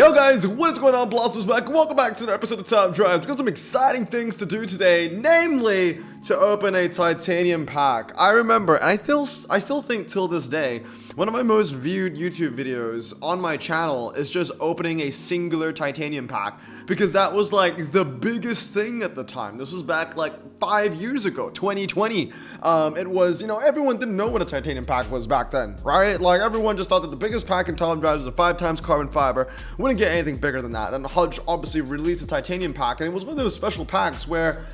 Yo guys, what is going on? Blasters back. Welcome back to another episode of Top Drives. We've got some exciting things to do today, namely to open a titanium pack. I remember, and I still think till this day, one of my most viewed YouTube videos on my channel is just opening a singular titanium pack, because that was like the biggest thing at the time. This was back like 5 years ago, 2020. It was, everyone didn't know what a titanium pack was back then, right? Like everyone just thought that the biggest pack in Top Drives was a 5 times carbon fiber. Wouldn't get anything bigger than that. Then Hudge obviously released a titanium pack, and it was one of those special packs where,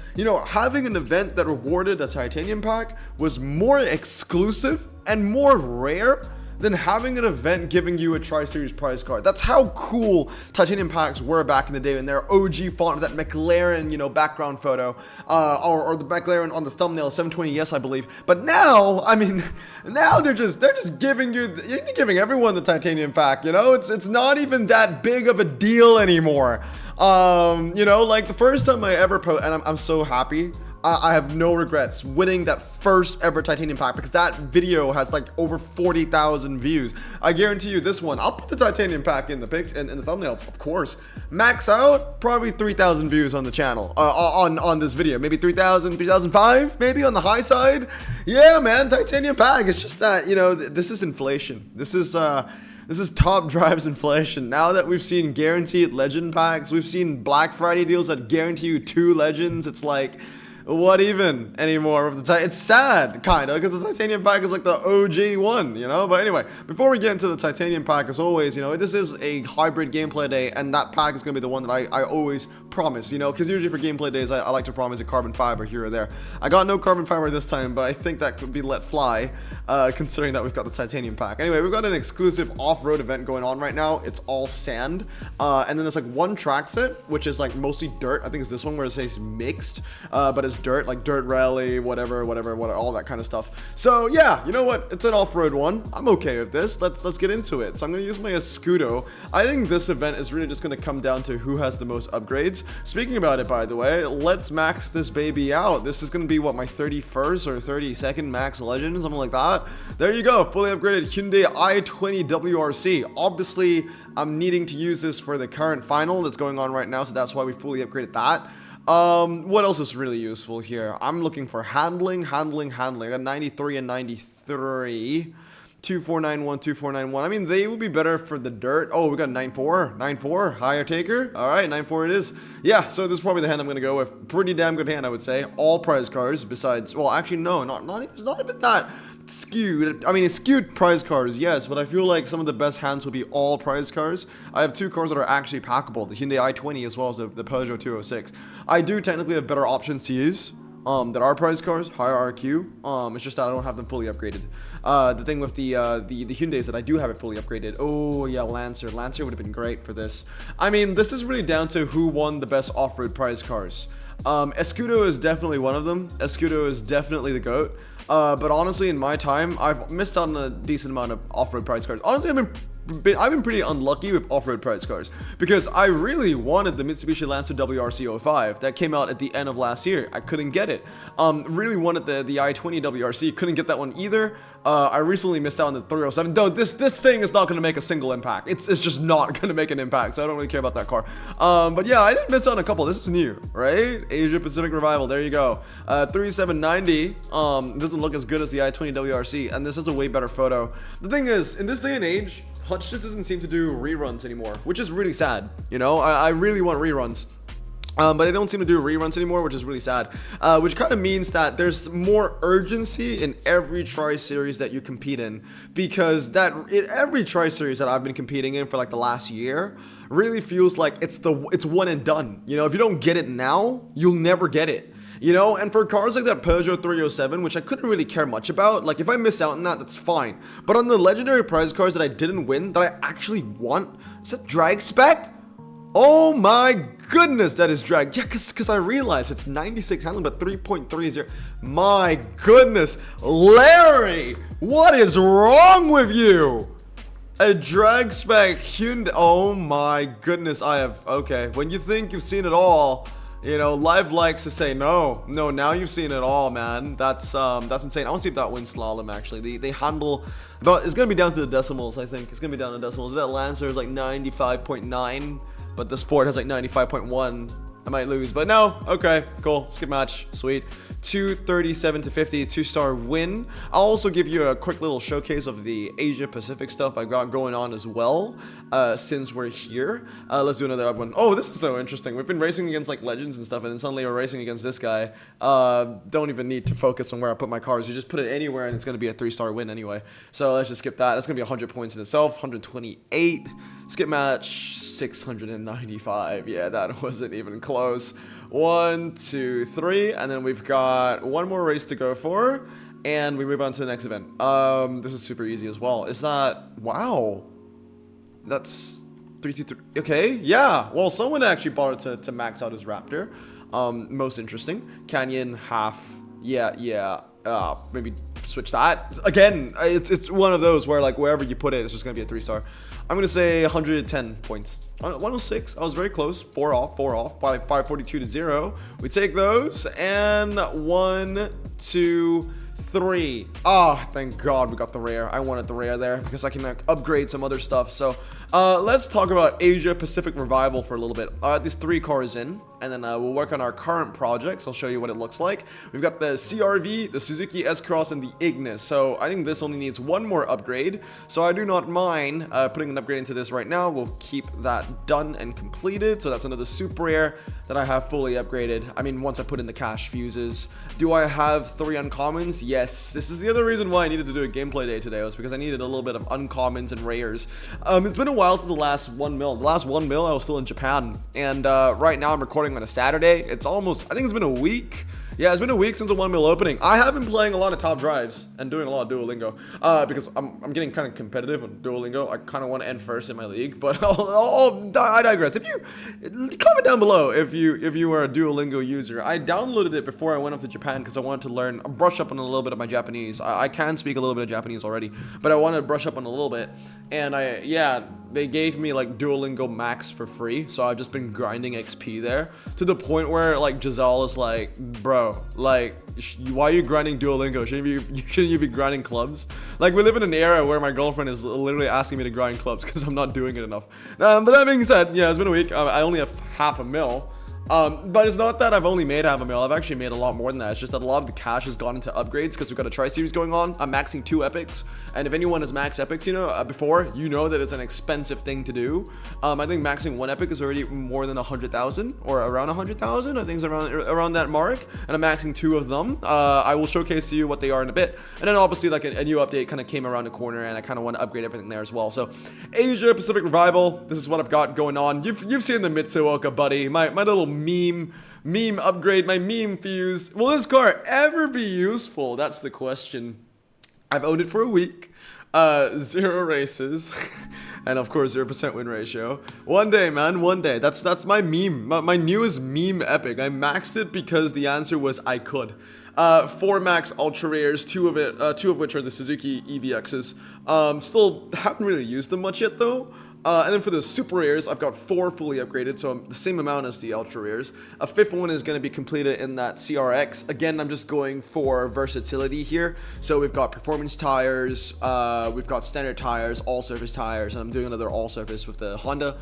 having an event that rewarded a titanium pack was more exclusive and more rare than having an event giving you a Tri-Series prize card. That's how cool titanium packs were back in the day, when their OG font of that McLaren, background photo, or the McLaren on the thumbnail, 720S, I believe. But now, now they're just giving you're giving everyone the titanium pack. It's not even that big of a deal anymore. Like the first time I ever and I'm so happy. I have no regrets winning that first ever titanium pack, because that video has like over 40,000 views. I guarantee you this one, I'll put the titanium pack in the in the thumbnail, of course. Max out, probably 3,000 views on the channel, on this video. Maybe 3,000, 3,005, maybe on the high side. Yeah, man, titanium pack. It's just that, this is inflation. This is Top Drives inflation. Now that we've seen guaranteed legend packs, we've seen Black Friday deals that guarantee you 2 legends. It's like, what even anymore with the it's sad, kind of, because the titanium pack is like the OG one, But anyway, before we get into the titanium pack, as always, this is a hybrid gameplay day, and that pack is going to be the one that I always promise, because usually for gameplay days, I like to promise a carbon fiber here or there. I got no carbon fiber this time, but I think that could be let fly, considering that we've got the titanium pack. Anyway, we've got an exclusive off-road event going on right now. It's all sand, and then there's like one track set, which is like mostly dirt. I think it's this one where it says mixed, but it's dirt, like dirt rally, whatever, all that kind of stuff. So yeah, you know what? It's an off-road one. I'm okay with this. Let's get into it. So I'm gonna use my Escudo. I think this event is really just gonna come down to who has the most upgrades. Speaking about it, by the way, let's max this baby out. This is gonna be what, my 31st or 32nd max legend, something like that. There you go, fully upgraded Hyundai i20 WRC. Obviously, I'm needing to use this for the current final that's going on right now, so that's why we fully upgraded that. What else is really useful here? I'm looking for handling. I got 93 and 93. 2491, 2491. They would be better for the dirt. Oh, we got 94. Higher taker. All right, 94 it is. Yeah, so this is probably the hand I'm going to go with. Pretty damn good hand, I would say. All prize cards besides, well, actually, no, it's not even that skewed. It's skewed prize cards, yes, but I feel like some of the best hands will be all prize cards. I have 2 cards that are actually packable, the Hyundai i20 as well as the Peugeot 206. I do technically have better options to use that are prize cards, higher RQ. It's just that I don't have them fully upgraded. The thing with the Hyundai is that I do have it fully upgraded. Oh yeah, Lancer would have been great for this. This is really down to who won the best off-road prize cars. Escudo is definitely one of them. Escudo is definitely the GOAT. But honestly, in my time, I've missed out on a decent amount of off-road prize cards. Honestly, I've been pretty unlucky with off-road prize cars, because I really wanted the Mitsubishi Lancer WRC 05 that came out at the end of last year. I couldn't get it. Really wanted the i20 WRC. Couldn't get that one either. I recently missed out on the 307. Though this thing is not going to make a single impact. It's just not going to make an impact, so I don't really care about that car. But yeah, I did miss out on a couple. This is new, right? Asia Pacific Revival. There you go. 3790. Doesn't look as good as the i20 WRC, and this is a way better photo. The thing is, in this day and age, Hutch just doesn't seem to do reruns anymore, which is really sad. I really want reruns. But they don't seem to do reruns anymore, which is really sad. Which kind of means that there's more urgency in every Tri-Series that you compete in, because every Tri-Series that I've been competing in for like the last year really feels like it's one and done. If you don't get it now, you'll never get it. And for cars like that Peugeot 307, which I couldn't really care much about, like if I miss out on that, that's fine. But on the legendary prize cars that I didn't win, that I actually want, is that drag spec? Oh my goodness, that is drag. Yeah, because I realized it's 96 handling, but 3.30. My goodness, Larry, what is wrong with you? A drag spec Hyundai. Oh my goodness, okay. When you think you've seen it all, You know, Live likes to say no. Now you've seen it all, man. That's insane. I want to see if that wins slalom, actually. They handle, but it's going to be down to the decimals, I think. It's going to be down to decimals. That Lancer is like 95.9, but the Sport has like 95.1. I might lose, but no. Okay, cool. Skip match. Sweet. 237 to 50, 2-star win. I'll also give you a quick little showcase of the Asia Pacific stuff I got going on as well, since we're here. Let's do another up one. Oh, this is so interesting. We've been racing against like legends and stuff, and then suddenly we're racing against this guy. Don't even need to focus on where I put my cars. You just put it anywhere, and it's going to be a 3-star win anyway. So let's just skip that. That's going to be 100 points in itself. 128. Skip match 695. Yeah, that wasn't even close. 1, 2, 3, and then we've got one more race to go for, and we move on to the next event. This is super easy as well. Is that, wow, that's 3, 2, 3. Okay, yeah. Well, someone actually bought it to max out his Raptor. Most interesting. Canyon half. Yeah. Maybe switch that again. It's one of those where like wherever you put it, it's just gonna be a 3-star. I'm gonna say 110 points. 106. I was very close. 4 off. 542 to 0. We take those, and 1, 2, 3. Ah, thank God we got the rare. I wanted the rare there because I can upgrade some other stuff. So let's talk about Asia Pacific Revival for a little bit. These 3 cars in, and then we'll work on our current projects. I'll show you what it looks like. We've got the CRV, the Suzuki S-Cross, and the Ignis. So I think this only needs one more upgrade. So I do not mind putting an upgrade into this right now. We'll keep that done and completed. So that's another super rare that I have fully upgraded. I mean, once I put in the cash fuses. Do I have 3 uncommons? Yes. This is the other reason why I needed to do a gameplay day today, was because I needed a little bit of uncommons and rares. It's been a while since the last 1 mil. The last 1 mil I was still in Japan, and right now I'm recording on a Saturday. It's almost, I think it's been a week. Yeah, it's been a week since the 1 mil opening. I have been playing a lot of top drives and doing a lot of Duolingo because I'm getting kind of competitive on Duolingo. I kind of want to end first in my league, but I digress. If you comment down below if you were a Duolingo user. I downloaded it before I went off to Japan because I wanted to learn, brush up on a little bit of my Japanese. I can speak a little bit of Japanese already, but I wanted to brush up on a little bit. And they gave me like Duolingo Max for free, so I've just been grinding XP there to the point where like Giselle is like, bro, like, why are you grinding Duolingo? Shouldn't you be grinding clubs? Like, we live in an era where my girlfriend is literally asking me to grind clubs because I'm not doing it enough. But that being said, yeah, it's been a week. I only have half a mil. But it's not that I've only made half a mil. I've actually made a lot more than that. It's just that a lot of the cash has gone into upgrades because we've got a tri-series going on. I'm maxing 2 epics, and if anyone has maxed epics, before, you know that it's an expensive thing to do. I think maxing 1 epic is already more than 100,000 or around 100,000. I think it's around that mark, and I'm maxing 2 of them. I will showcase to you what they are in a bit, and then obviously like a new update kind of came around the corner, and I kind of want to upgrade everything there as well. So Asia Pacific Revival, this is what I've got going on. You've seen the Mitsuoka buddy, my little meme upgrade, my meme fuse. Will this car ever be useful? That's the question. I've owned it for a week. 0 races. And of course 0% win ratio. One day, man, one day. That's my meme. My newest meme epic. I maxed it because the answer was I could. 4 max ultra rares, 2 of which are the Suzuki EVXs. Still haven't really used them much yet though. And then for the super rares, I've got 4 fully upgraded, so the same amount as the ultra rares. A 5th one is going to be completed in that CRX. Again, I'm just going for versatility here. So we've got performance tires, we've got standard tires, all surface tires, and I'm doing another all surface with the Honda.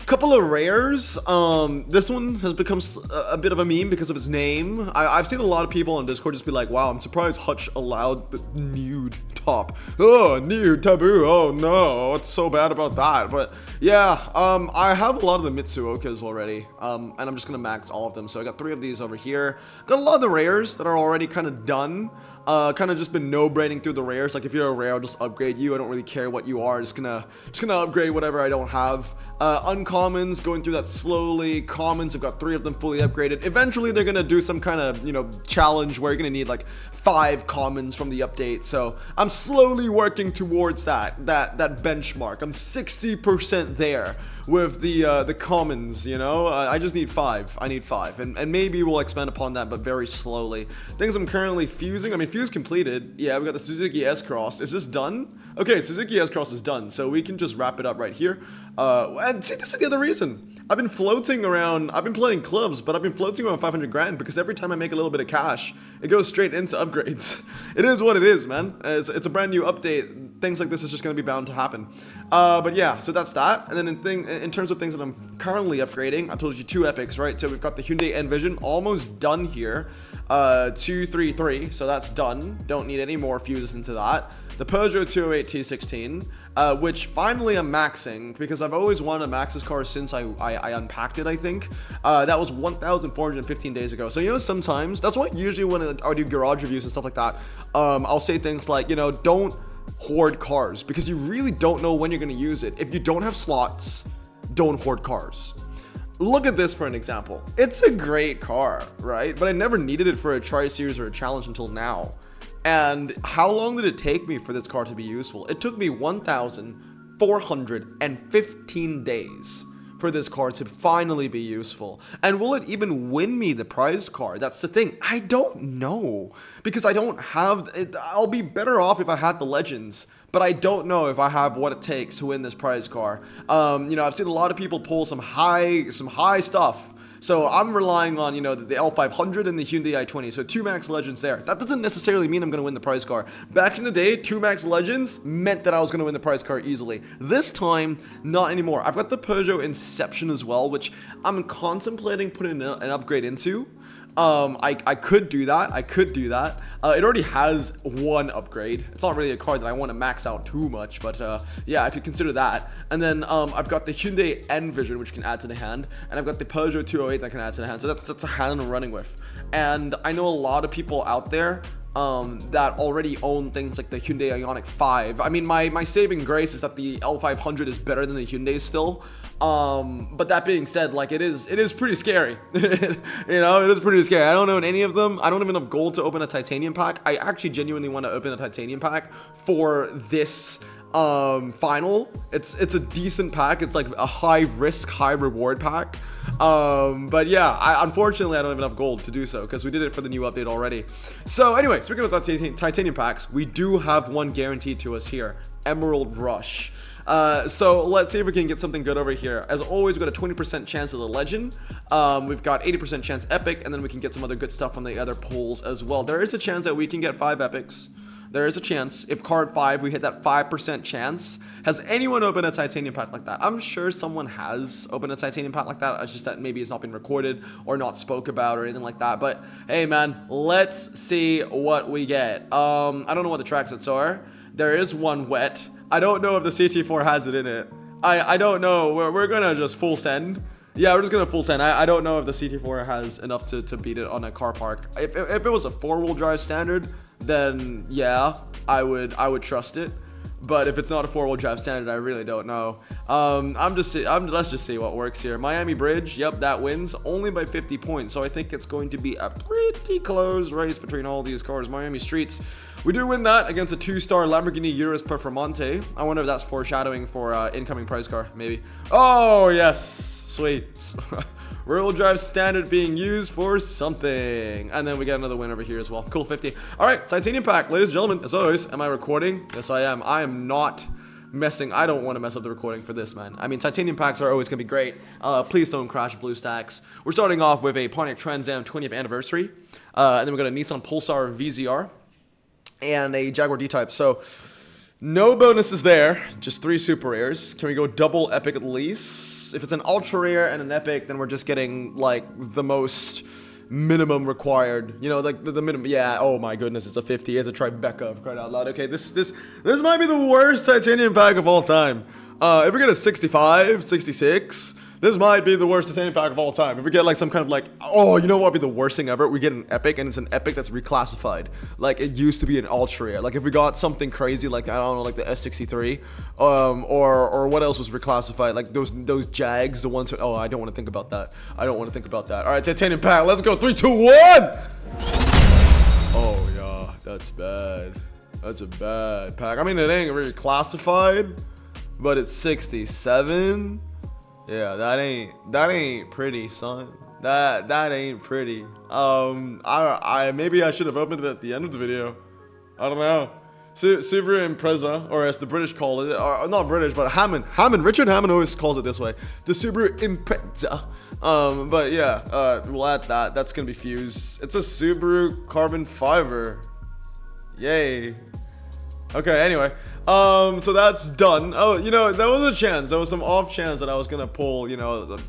Couple of rares. This one has become a bit of a meme because of its name. I've seen a lot of people on Discord just be like, wow, I'm surprised Hutch allowed the nude top. Oh, nude taboo. Oh no, what's so bad about that? But yeah, I have a lot of the Mitsuokas already, and I'm just gonna max all of them. So I got 3 of these over here. Got a lot of the rares that are already kind of done. Kind of just been no-braining through the rares. Like if you're a rare, I'll just upgrade you. I don't really care what you are. Just gonna upgrade whatever I don't have. Uncommons, going through that slowly. Commons, I've got 3 of them fully upgraded. Eventually, they're gonna do some kind of challenge where you're gonna need like 5 commons from the update. So I'm slowly working towards that benchmark. I'm 60% there with the commons, I just need 5. I need 5, and maybe we'll expand upon that, but very slowly. Things I'm currently fusing. I mean, fuse completed. Yeah, we got the Suzuki S-Cross. Is this done? Okay, Suzuki S-Cross is done, so we can just wrap it up right here. And see, this is the other reason. I've been floating around, I've been playing clubs, but I've been floating around 500 grand because every time I make a little bit of cash, it goes straight into upgrades. It is what it is, man. It's a brand new update. Things like this is just going to be bound to happen. But yeah, so that's that. And then in terms of things that I'm currently upgrading, I told you 2 epics, right? So we've got the Hyundai Envision almost done here. 233, so that's done. Don't need any more fuses into that. The Peugeot 208 T16, which finally I'm maxing because I've always wanted to max this car since I unpacked it, I think. That was 1,415 days ago. So, you know, sometimes, that's why usually when I do garage reviews and stuff like that, I'll say things like, you know, don't hoard cars because you really don't know when you're going to use it. If you don't have slots, don't hoard cars. Look at this for an example. It's a great car, right? But I never needed it for a tri-series or a challenge until now. And how long did it take me for this car to be useful? It took me 1,415 days for this car to finally be useful. And will it even win me the prize car? That's the thing. I don't know because I don't have it. I'll be better off if I had the Legends, but I don't know if I have what it takes to win this prize car. You know, I've seen a lot of people pull some high stuff. So I'm relying on, you know, the L500 and the Hyundai i20. So 2 Max Legends there. That doesn't necessarily mean I'm going to win the prize car. Back in the day, 2 Max Legends meant that I was going to win the prize car easily. This time, not anymore. I've got the Peugeot Inception as well, which I'm contemplating putting an upgrade into. I could do that. It already has 1 upgrade. It's not really a car that I want to max out too much, but yeah, I could consider that. And then I've got the Hyundai Envision, which can add to the hand, and I've got the Peugeot 208 that can add to the hand. So that's a hand I'm running with. And I know a lot of people out there that already own things like the Hyundai Ioniq 5. I mean, my saving grace is that the L500 is better than the Hyundai still. But that being said, like it is pretty scary. You know, it is pretty scary. I don't own any of them. I don't have enough gold to open a titanium pack. I actually genuinely want to open a titanium pack for this final. It's a decent pack. It's like a high risk, high reward pack. But yeah, unfortunately I don't have enough gold to do so because we did it for the new update already. So anyway, speaking of titanium packs, we do have one guaranteed to us here, Emerald Rush. So let's see if we can get something good over here. As always, we've got a 20% chance of the Legend. We've got 80% chance Epic, and then we can get some other good stuff on the other pulls as well. There is a chance that we can get 5 Epics. There is a chance. If card 5, we hit that 5% chance. Has anyone opened a titanium pack like that? I'm sure someone has opened a titanium pack like that. It's just that maybe it's not been recorded or not spoke about or anything like that. But hey, man, let's see what we get. I don't know what the track sets are. There is one wet. I don't know if the CT4 has it in it. I don't know. We're gonna just full send. Yeah, we're just gonna full send. I don't know if the CT4 has enough to beat it on a car park. If it was a 4-wheel drive standard, then yeah, I would trust it. But if it's not a 4-wheel drive standard, I really don't know. Let's just see what works here. Miami Bridge, yep, that wins only by 50 points. So I think it's going to be a pretty close race between all these cars. Miami Streets, we do win that against a 2-star Lamborghini Urus Performante. I wonder if that's foreshadowing for incoming prize car, maybe. Oh yes, sweet. Rear-wheel drive standard being used for something. And then we get another win over here as well. Cool, 50. All right, titanium pack, ladies and gentlemen. As always, am I recording? Yes, I am. I am not messing. I don't want to mess up the recording for this, man. I mean, titanium packs are always going to be great. Please don't crash BlueStacks. We're starting off with a Pontiac Trans Am 20th anniversary. And then we got a Nissan Pulsar VZR and a Jaguar D-Type. So no bonuses there, just 3 super rares. Can we go double epic at least? If it's an ultra rare and an epic, then we're just getting like the most minimum required. You know, like the minimum. Yeah. Oh my goodness, it's a 50. It's a Tribeca. I've cried out loud. Okay, this might be the worst titanium pack of all time. If we get a 65, 66. This might be the worst titanium pack of all time. If we get like some kind of like, oh, you know what would be the worst thing ever? We get an epic and it's an epic that's reclassified. Like it used to be an ultra rare. Like if we got something crazy, like I don't know, like the S63, or what else was reclassified? Like those Jags, the ones. Oh, I don't want to think about that. All right, titanium pack. Let's go. 3, 2, 1. Oh yeah, that's bad. That's a bad pack. I mean, it ain't really classified, but it's 67. Yeah, that ain't pretty, son. That ain't pretty. Maybe I should have opened it at the end of the video. I don't know. Subaru Impreza, or as the British call it, or not British, but Richard Hammond always calls it this way, the Subaru Impreza. But yeah, we'll add that. That's gonna be fused. It's a Subaru carbon fiber. Yay. Okay, anyway, so that's done. Oh, you know, there was a chance, there was some off chance that I was gonna pull, you know, the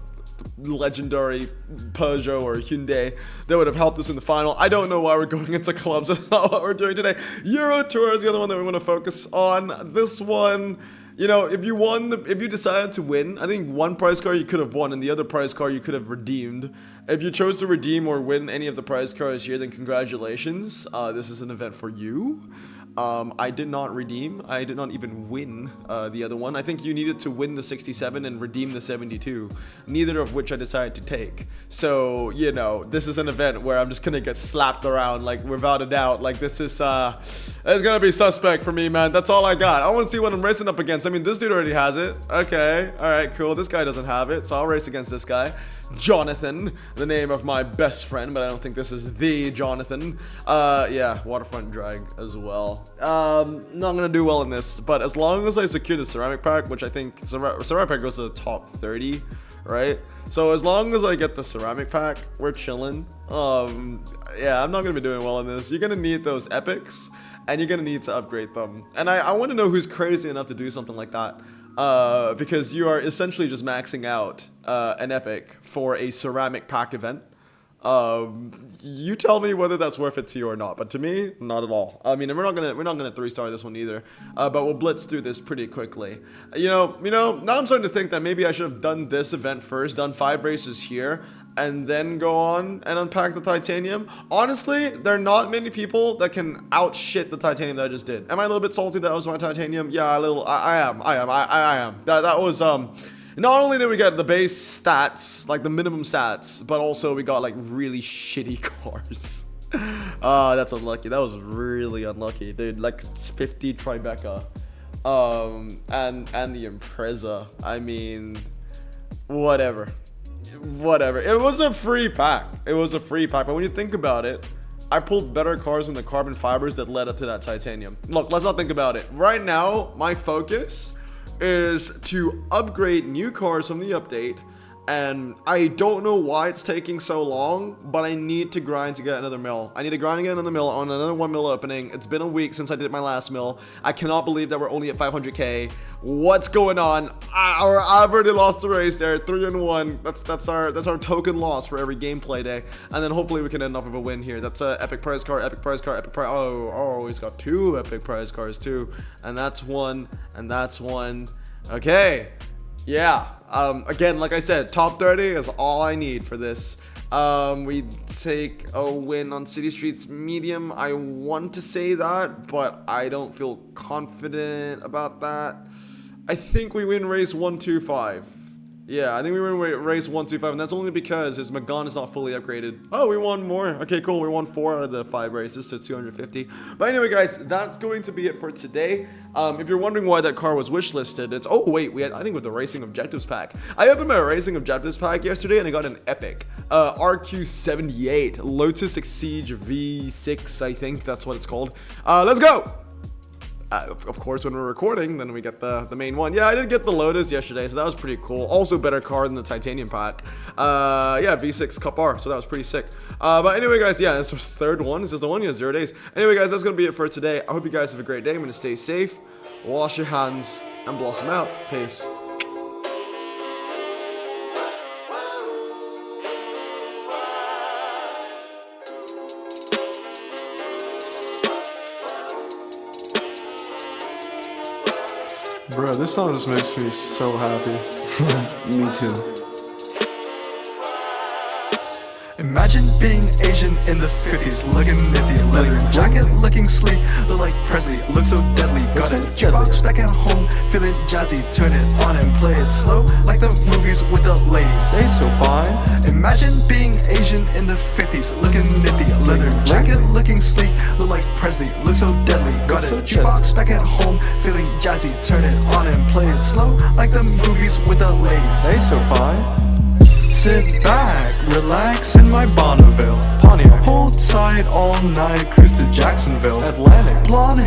legendary Peugeot or Hyundai that would have helped us in the final. I don't know why we're going into clubs. That's not what we're doing today. Euro Tour is the other one that we want to focus on. This one, you know, if you decided to win, I think one prize car you could have won and the other prize car you could have redeemed. If you chose to redeem or win any of the prize cars here, then congratulations. This is an event for you. I did not redeem. I did not even win the other one. I think you needed to win the 67 and redeem the 72, neither of which I decided to take. So, you know, this is an event where I'm just gonna get slapped around, like, without a doubt. Like, this is, it's gonna be suspect for me, man. That's all I got. I want to see what I'm racing up against. I mean, this dude already has it. Okay, alright, cool. This guy doesn't have it, so I'll race against this guy. Jonathan, the name of my best friend, but I don't think this is the Jonathan. Yeah, waterfront drag as well. Not gonna do well in this, but as long as I secure the ceramic pack, which I think ceramic pack goes to the top 30, right? So as long as I get the ceramic pack, we're chilling. Yeah, I'm not gonna be doing well in this. You're gonna need those epics, and you're gonna need to upgrade them. And I want to know who's crazy enough to do something like that. Because you are essentially just maxing out an epic for a ceramic pack event. You tell me whether that's worth it to you or not, but to me, not at all. I mean, we're not gonna 3-star this one either. But we'll blitz through this pretty quickly. You know, now I'm starting to think that maybe I should have done this event first, done 5 races here, and then go on and unpack the titanium. Honestly, there are not many people that can outshit the titanium that I just did. Am I a little bit salty that was my titanium? Yeah, a little. I am. That was not only did we get the base stats, like the minimum stats, but also we got like really shitty cars. That's unlucky. That was really unlucky, dude. Like 50 Tribeca, and the Impreza. I mean, whatever. It was a free pack. But when you think about it, I pulled better cars from the carbon fibers that led up to that titanium. Look, let's not think about it. Right now, my focus is to upgrade new cars from the update, and I don't know why it's taking so long, but I need to grind to get another mill. I need to grind to get another mill on another 1 mil opening. It's been a week since I did my last mill. I cannot believe that we're only at 500k. What's going on? I've already lost the race there. 3-1. That's our token loss for every gameplay day, and then hopefully we can end off with a win here. That's a epic prize car, epic prize car, epic prize. Oh, he's got 2 epic prize cars too, and that's one, and that's one. Okay. Yeah, again, like I said, top 30 is all I need for this. We take a win on City Streets medium. I want to say that, but I don't feel confident about that. I think we win race 125. Yeah, I think we win race 125, and that's only because his Magon is not fully upgraded. Oh, we won more. Okay, cool. We won 4 out of the 5 races, so 250. But anyway, guys, that's going to be it for today. If you're wondering why that car was wishlisted, it's I think with the Racing Objectives pack. I opened my Racing Objectives pack yesterday, and I got an epic RQ78 Lotus Exige V6. I think that's what it's called. Let's go. Of course, when we're recording, then we get the main one. Yeah, I did get the Lotus yesterday, so that was pretty cool. Also better car than the titanium pack. Yeah, V6 Cup R, so that was pretty sick. But anyway, guys, yeah, this was the 3rd one. This is the one, yeah, 0 days. Anyway, guys, that's gonna be it for today. I hope you guys have a great day. I'm gonna stay safe, wash your hands, and blossom out. Peace. Bro, this song just makes me so happy. Me too. Imagine being Asian in the 50s, looking nifty, leather jacket, looking sleek, look like Presley, look so deadly, got a jukebox back at home, feeling jazzy, turn it on and play it slow, like the movies with the ladies. They so fine. Imagine being Asian in the 50s, looking nifty, leather jacket, looking sleek, look like Presley, look so deadly, got a jukebox back at home, feeling jazzy, turn it on and play it slow, like the movies with the ladies. They so fine. Sit back, relax in my Bonneville Pontiac. Hold tight all night, cruise to Jacksonville Atlantic. Blonde